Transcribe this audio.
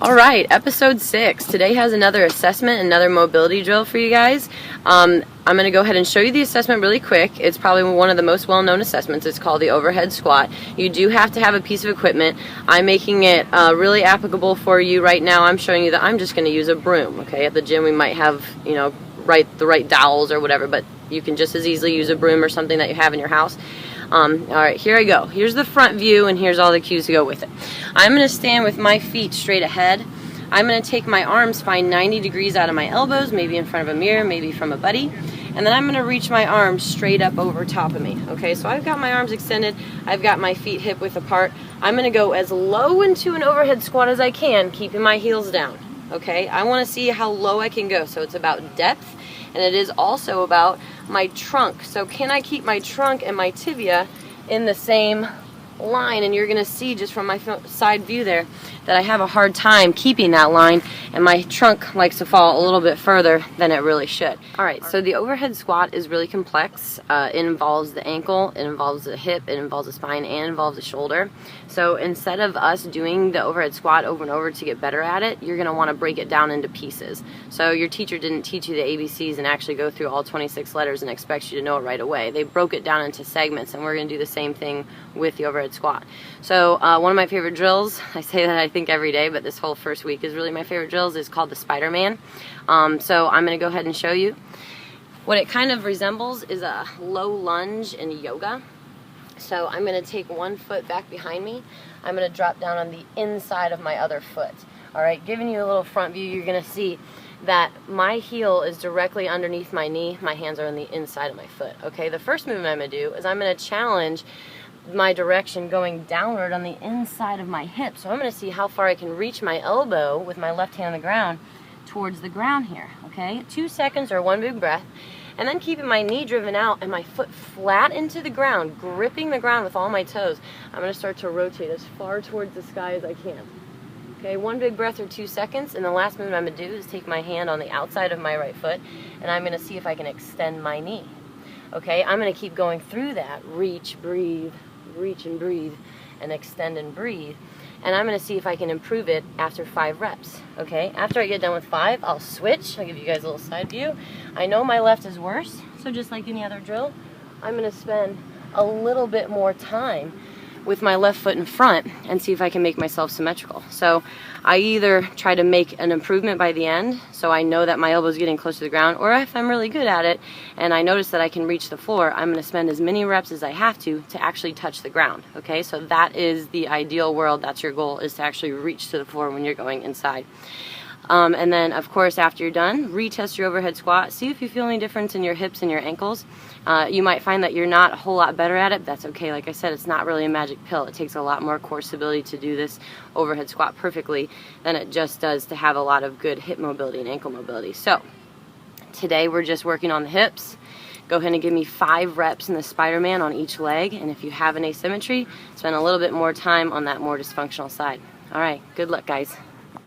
Alright, episode 6. Today has another assessment, another mobility drill for you guys. I'm going to go ahead and show you the assessment really quick. It's probably one of the most well-known assessments. It's called the overhead squat. You do have to have a piece of equipment. I'm making it really applicable for you right now. I'm showing you that I'm just going to use a broom. Okay, at the gym we might have, the right dowels or whatever, but you can just as easily use a broom or something that you have in your house. Alright, here I go. Here's the front view and here's all the cues to go with it. I'm going to stand with my feet straight ahead. I'm going to take my arms, find 90 degrees out of my elbows, maybe in front of a mirror, maybe from a buddy. And then I'm going to reach my arms straight up over top of me. Okay, so I've got my arms extended. I've got my feet hip width apart. I'm going to go as low into an overhead squat as I can, keeping my heels down. Okay, I want to see how low I can go. So it's about depth. And it is also about my trunk. So can I keep my trunk and my tibia in the same line? And you're going to see just from my side view there that I have a hard time keeping that line, and my trunk likes to fall a little bit further than it really should. Alright, so the overhead squat is really complex. It involves the ankle, it involves the hip, it involves the spine, and it involves the shoulder. So instead of us doing the overhead squat over and over to get better at it, you're going to want to break it down into pieces. So your teacher didn't teach you the ABCs and actually go through all 26 letters and expect you to know it right away. They broke it down into segments, and we're going to do the same thing with the overhead squat. So one of my favorite drills, I say that I think every day, but this whole first week is really my favorite drills, is called the Spider-Man. So I'm going to go ahead and show you. What it kind of resembles is a low lunge in yoga. So I'm going to take one foot back behind me. I'm going to drop down on the inside of my other foot. Alright, giving you a little front view, you're going to see that my heel is directly underneath my knee. My hands are on the inside of my foot. Okay, the first movement I'm going to do is I'm going to challenge my direction going downward on the inside of my hip. So I'm going to see how far I can reach my elbow with my left hand on the ground towards the ground here. Okay, 2 seconds or one big breath. And then keeping my knee driven out and my foot flat into the ground, gripping the ground with all my toes, I'm going to start to rotate as far towards the sky as I can. Okay, one big breath or 2 seconds, and the last movement I'm going to do is take my hand on the outside of my right foot, and I'm going to see if I can extend my knee. Okay, I'm going to keep going through that. Reach, breathe, reach and breathe, and extend and breathe. And I'm going to see if I can improve it after 5 reps. Okay, after I get done with 5, I'll switch. I'll give you guys a little side view. I know my left is worse, so just like any other drill, I'm going to spend a little bit more time with my left foot in front and see if I can make myself symmetrical. So I either try to make an improvement by the end, so I know that my elbow is getting close to the ground, or if I'm really good at it and I notice that I can reach the floor, I'm going to spend as many reps as I have to actually touch the ground. Okay, so that is the ideal world. That's your goal, is to actually reach to the floor when you're going inside. And then, of course, after you're done, retest your overhead squat. See if you feel any difference in your hips and your ankles. You might find that you're not a whole lot better at it. That's okay. Like I said, it's not really a magic pill. It takes a lot more core stability to do this overhead squat perfectly than it just does to have a lot of good hip mobility and ankle mobility. So today we're just working on the hips. Go ahead and give me 5 reps in the Spider-Man on each leg. And if you have an asymmetry, spend a little bit more time on that more dysfunctional side. All right, good luck, guys.